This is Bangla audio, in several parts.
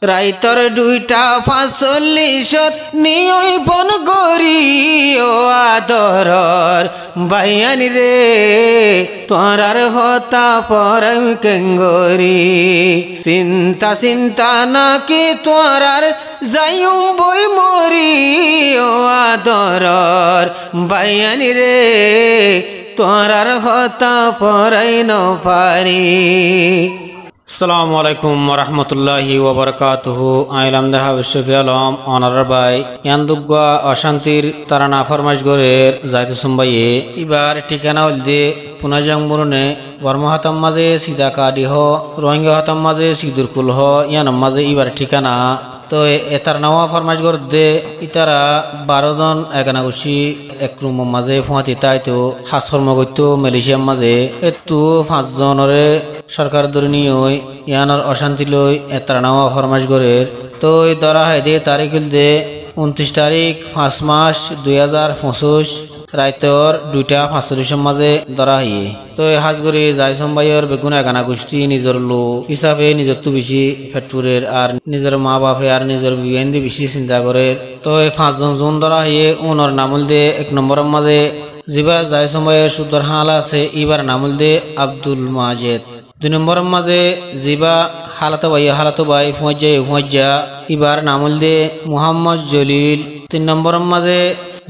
রাইতর 2:45 নিয়ই বন গরি ও আদরর বাইয়ানি রে তোরার হতা পরম কেঙ্গরি চিন্তা চিন্তা নাকি তোরার যাইম বই মরি ও আদরর বাইয়ানি রে তোরার হতা পরাই ন পারি। আসসালামু আলাইকুম ওরহমতুল্লাহি ওবরকাতুহু। আইলাম দেহা বিশ্বফি আলম অনার বাই ইয়ান্দুগা অশান্তির তারা না ফরমাইশ গরের যাইতে সুম্বাইয়ে এবার ঠিকানা হলদে পুনাজাং মুরনে বর্ম হাতাম মাঝে সিদা কাডি হ রোহিঙ্গা হাতাম মাঝে সিদুরকুল হ ইয়ানম মাঝে এবার ঠিকানা তো এটার নাওয়া ফরমাইশ গর দে ইতারা 12 জন একানা গুছি এক রুমের মাঝে ফুয়াতি তাই তো হাস কর্ম করতো মালয়েশিয়ার মাঝে এতু 5 জনরে সরকার ধরে নিয়ে ইয়ানোর অশান্তি লই এটার নাওয়া ফরমাইশ গরের তো এই ধরা হয় দে তারিখ দে 29 তারিখ 5 মাস 2025 রাইতর 2:45 মাঝে ধরা হইয়ে তো হাজগরি যাই সম্বাইয়ের বেগুন একানা গোষ্ঠী নিজের লো হিসাবে নিজের তো বেশি ফেটপুরের আর নিজের মা বাপে আর নিজের বিবেন্দি বেশি চিন্তা করে তো 5 জন জুন ধরা হইয়ে ওনর নামল দে 1 নম্বরের মাঝে জিবা যাই সম্বাইয়ের সুদর হাল আছে এবার নামল দে আব্দুল মাজেদ 2 নম্বরের মাঝে জিবা হালাতো ভাই ফুঁজা এবার নামল দে মুহাম্মদ জলিল 3 নম্বরের মাঝে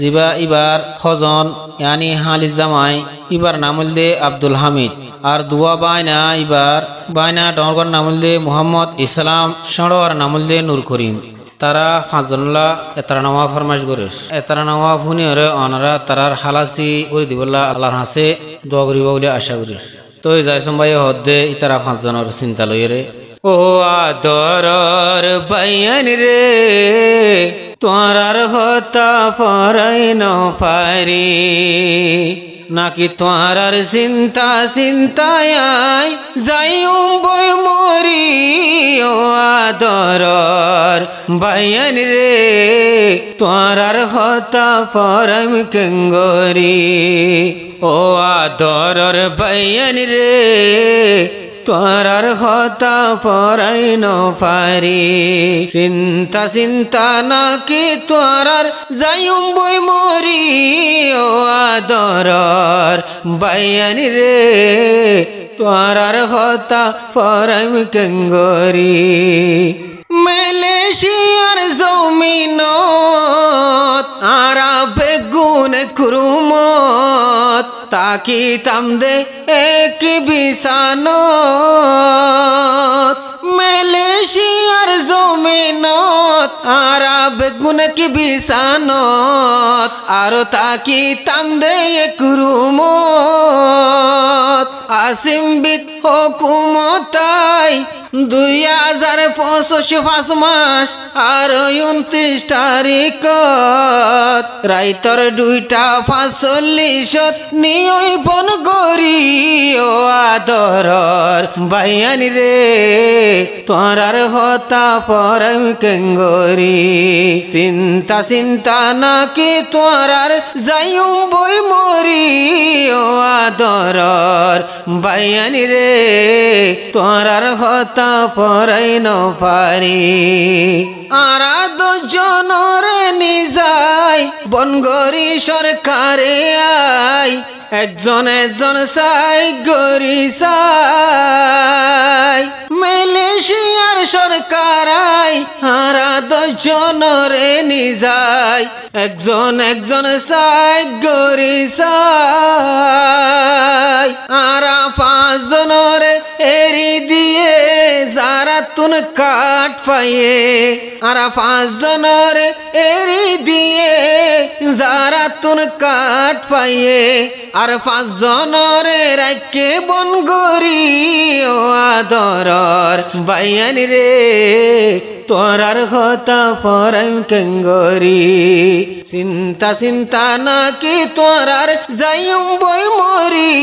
জিবা এবার খজন ইয়ানি হালিস জামাই এবার নামল দে আব্দুল হামিদ আর দুয়া বাইনা ডনগর নামল দে মুহাম্মদ ইসলাম সড়র নামল দে নূর করিম। তারা 5 জনলা এতারা নামা ফরমাইশ করিস এতারা নামা ফুনি হরে অনারা তারার হালাসি করে দিবল্লা আল্লাহর হাসে দোয়া করিব বলে আশা করিস। তো যাই সম্বাই হদ্দে ইতারা 5 জনের চিন্তা লই রে ও আদরর বাইয়ান রে তোরার হতা পরাই ন পারি নাকি তোরার চিন্তা চিন্তায় যাইম বই মরি ও আদরর বাইয়ান রে তোরার হতা পরম কেঙ্গরি ও আদরর বাইয়ান রে তোরার হতা পরাই ন পারি চিন্তা চিন্তা নাকি তোরার যাইম বই মরি ও আদরর বাইয়ানি রে তোরার হতা পরম কেঙ্গরি মালয়েশিয়ার জমিনত আরা বেগুন খুরুমত তাকি তামদে এক বিছানত মালয়েশিয়ার জমিনত আরা বেগুন কি বিছানত আর তাকি তামদে এক রুমত আসিম বিদ হুকুমতাই 2025 5 মাস আর 29 তারিখ রাইতর 2:45 নিয়ই বন গরি ও আদরর বাইয়ানি রে তোরার হতা পরম কেঙ্গরি চিন্তা চিন্তা নাকি তোরার যাইম বই মরি ও আদরর বাইয়ানি রে তোরার হতা পরাই ন পারি আরা 2 জনরে নিজাই বনগরি সরকারে আই একজন সাই গরি সাই মালয়েশিয়ার সরকার আই আরা 2 জনরে নিজাই একজন সাই গরি সাই আরা 5 জনরে এরি দিয়ে যারা তুন কাট পাইয়ে আরা 5 জনরে এরি দিয়ে যারা তুন কাট পাইয়ে আর 5 জনরে রাখে বন গরি ও আদরর বাইয়ানি রে তোরার হতা পরম কেঙ্গরি চিন্তা চিন্তা নাকি তোরার যাইম বই মরি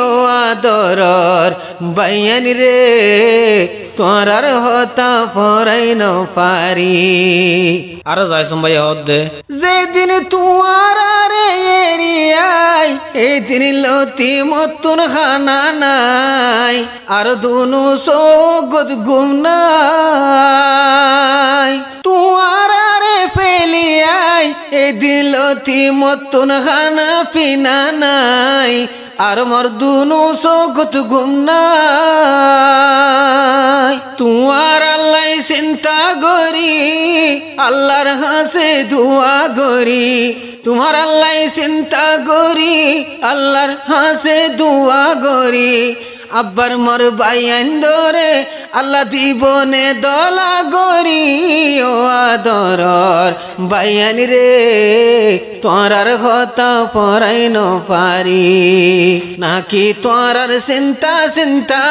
ও আদরর বাইয়ানি রে তোরার হতা পরাই ন পারি আর যাই সম্বাই হদ্দে যেদিন তুয়ার রে এরিয়াই এই দিন লতি মতুন খানা নাই আর দুনু সগদ গুম নাই এ দিলতি মতুন খানা পিনা নাই আর মোর দুনু চকুত ঘুম নাই তোমার আল্লাহ চিন্তা করি আল্লাহর হাসে দোয়া করি তোমার আল্লাহ চিন্তা করি আল্লাহর হাসে দোয়া করি আব্বার মোর বাইয়ান দরে আল্লাহ দিবনে দলা গরি ও আদরর বাইয়ান রে তোরার হতা পরাই ন পারি নাকি তোরার চিন্তা চিন্তা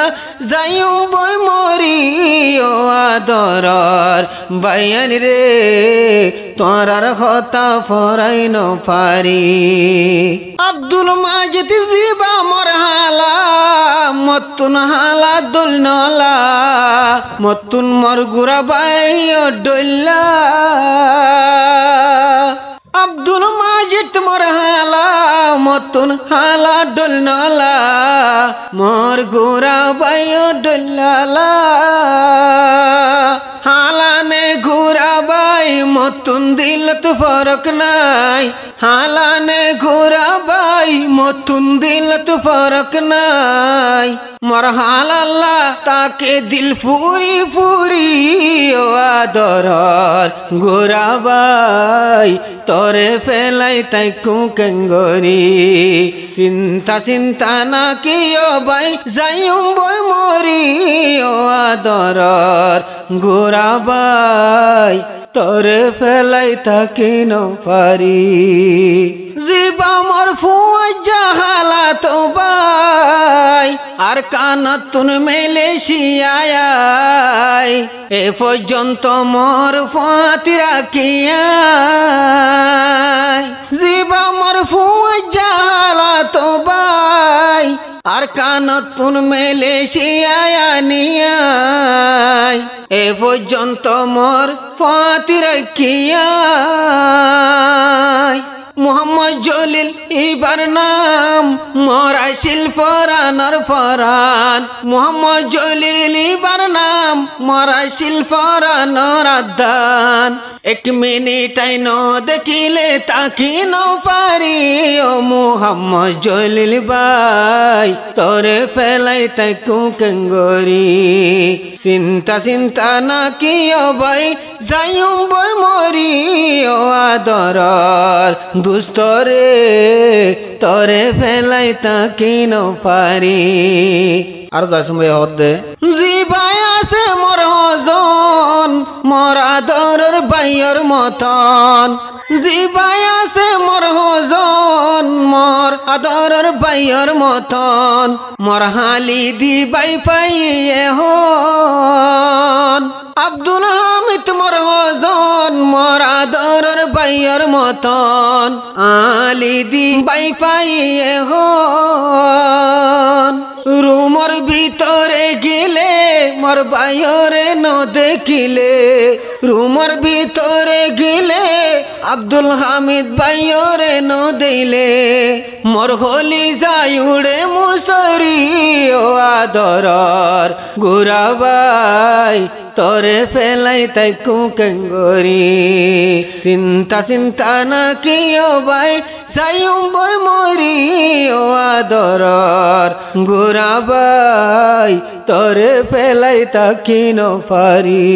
যাইও বই মরি ও আদরর বাইয়ান রে তোরার হতা পরাই ন পারি আব্দুল মাজিদ জিবা মোর হালা মতুন হালা দোল নলা মতুন মর গুড়া বাইও ডইলা আব্দুল মাজিদ মোর হালা মতুন হালা ডোল নলা মোর গুড়া বাইও ডইলা হালানে ঘুরা বাই মতুন দিলত ফরক নাই হালানে ঘুরা বাই মতুন দিলত ফরক নাই মোর হালাল্লা তাকে দিল পুরি পুরি ও আদরর ঘুরা বাই তোরে ফেলাই তাই কুকেঙ্গরি চিন্তা চিন্তা না কি ও বাই যাইম বই মরি ও আদরর ঘুরা বাই তোরে ফেলাই তাকি ন পারি জিবা মোর ফুয়া হালা তো বাই আর কানতুন মেলেশিয়ায় এ পর্যন্ত মোর ফাতি রাখিয়া জিবা মোর ফুয়া হালা তো বাই আর কানতুন মেলেশিয়ায় নিয়ায় এ পর্যন্ত মোর ফাতি রাখিয়া মোহাম্মদ জলিল ইবার নাম মোরা শিল্পরানার ফরান মোহাম্মদ জলিল ইবার নাম মোরা শিল্পরানার আদান এক মিনিট ন দেখিলে তাকি ন পারি ও মোহাম্মদ জলিল ভাই তোরে ফেলাই তাই কুকেঙ্গরি চিন্তা চিন্তা না কি ও ভাই যাইম বই মরি ও আদরর দুস্তরে তোরে ফেলাই তাকি ন পারি আর যাই সময় হদে জিবাই আছে মোর হজন মোর আদরের বাইয়ের মতন জিবাই আছে মোর হজন মোর আদরের বাইয়ের মতন মোর হালি দি বাই পাইয়ে হন আব্দুল হামিদ মোর হজন মোর আদরের বাইয়ের মতন আলি দি বাই পাইয়ে হন রুমর ভিতরে গেলে মোর বাইরে ন দেখিলে রুমর ভিতরে গেলে আব্দুল হামিদ বাইরে ন দিলে মোর হলি যাই উড়ে মুসরি ও আদরর গুরাবাই তোরে ফেলাই তাই কুকেঙ্গরি চিন্তা চিন্তা না কি ও ভাই যাইম বই মরি ও আদরর গুরাবাই তোরে ফেলাই তাকি ন পারি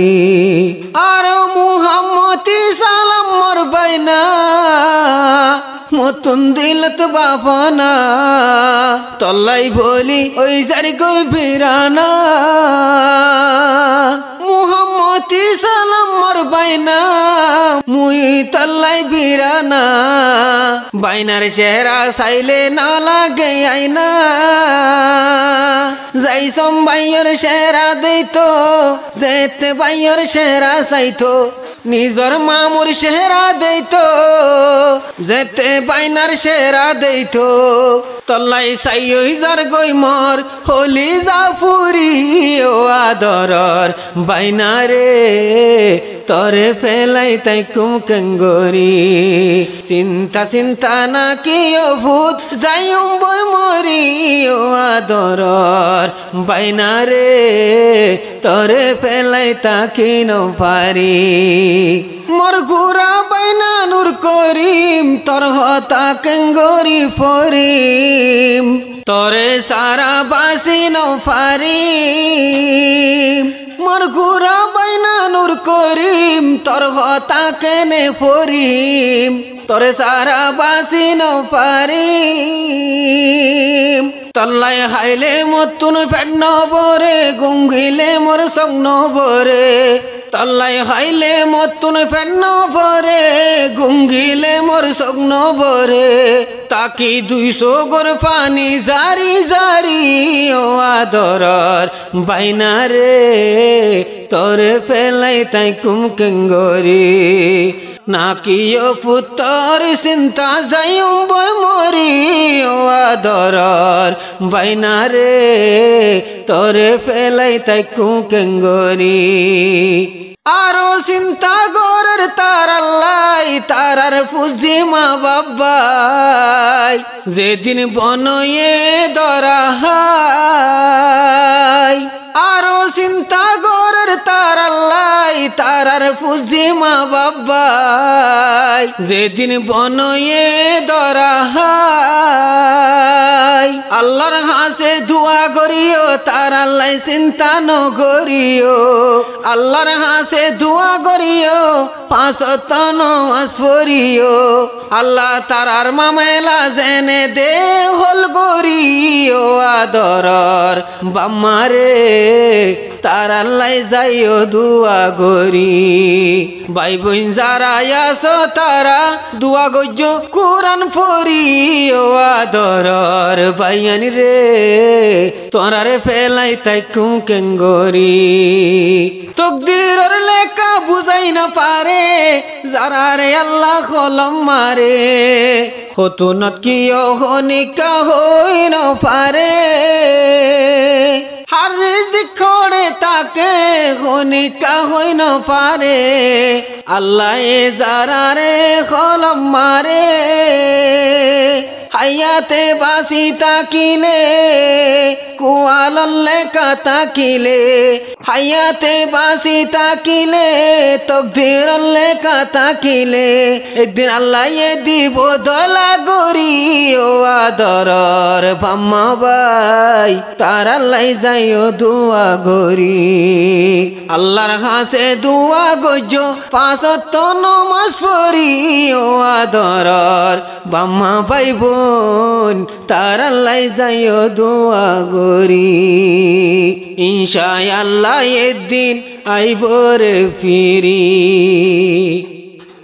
আর মুহাম্মতি সালাম মোর বাইনা মতুন দিলত বাপনা তল্লাই বলি ওই জারি কই বিরানা মুহাম্মতি সালাম মোর বাইনা মুই তল্লাই বিরানা বাইনার চেহারা চাইলে না লাগে আইনা যাইসম বাইয়ের চেহারা দেইতো যেতে বাইয়ের চেহারা চাইতো নিজর মামুর চেহারা দেইতো যেতে বাইনার চেহারা দেইতো তল্লাই চাই ওই যার গই মোর হলি যা ফুরি ও আদরর বাইনারে তরে ফেলাই তাই কুম কেঙ্গরি চিন্তা চিন্তা না কি ভূত যাইম বই মরি ও আদরর বাইনা রে তরে ফেলাই তাকি পারি মোর গুড়া বাইনা নূর করিম তোর হতা কেঙ্গরি ফরিম তরে সারা বাসি পারি মোর গুড়া বাইনা নূর করিম তোর হতা কেনে ফরিম তরে সারা বাসি পারি তল্লাই হাইলে মতুন পেট নবরে গুঙ্গিলে মোর সগ্ন বরে তল্লাই হাইলে মতুন পেট নবরে গুঙ্গিলে মোর সগ্ন বরে তাকি 200 গোর পানি জারি জারি ও আদরর বাইনা রে তরে ফেলাই তাই কুম কেঙ্গরি নাকিও পুত্তর চিন্তা যাইম বই মরি ও আদরর বাইনা রে তরে ফেলাই তাই কুম কেঙ্গরি আরো চিন্তা গরের তার আল্লাহ তারার পুজি মা বাবাই যেদিন বনয়ে ধরা হাই আরো চিন্তা গরের তার আল্লাহ তারার পুজি মা বাবাই যেদিন বনয়ে ধরা হাই আল্লাহর হাসে দোয়া করিও তার আল্লাহ চিন্তা নগরিও আল্লাহর হাসে দোয়া করিও 5 ওয়াক্ত নামাজ পড়িও আল্লাহ তারার মামেলা জেনে দে হল গরিও আদরর বাম্মারে তার আল্লাহ যাইও দোয়া গরি ভাই বোন যারা আছো তারা দোয়া গজ্জ কোরআন পড়িও আদরর ভাইয়ানি রে তোরারে ফেলাই তাই কুম কেঙ্গরি তকদিরের লেখা বুঝাই না পারে যারা রে আল্লাহ কলম মারে হতুনত কিয় হনিকা হই না পারে হার রিজিক খড়ে তাকে হনিকা হই না পারে আল্লাহ এ যারা রে কলম মারে হায়াতে বাসি তাকিলে কুয়াললে কাতাকিলে হায়াতে বাসি তাকিলে তকদিরলে কাতাকিলে একদিন আল্লাহ এ দিব দলা গরি ও আদরর বাম্মা ভাই তার আল্লাহ যাইও দোয়া গরি আল্লাহর হাসে দোয়া গজ্জ 5 ওয়াক্ত নামাজ পড়ি ও আদরর বাম্মা ভাই বোন তার আল্লাহ যাইও দোয়া গরি ইনশাআল্লাহ একদিন আইবরে ফিরি।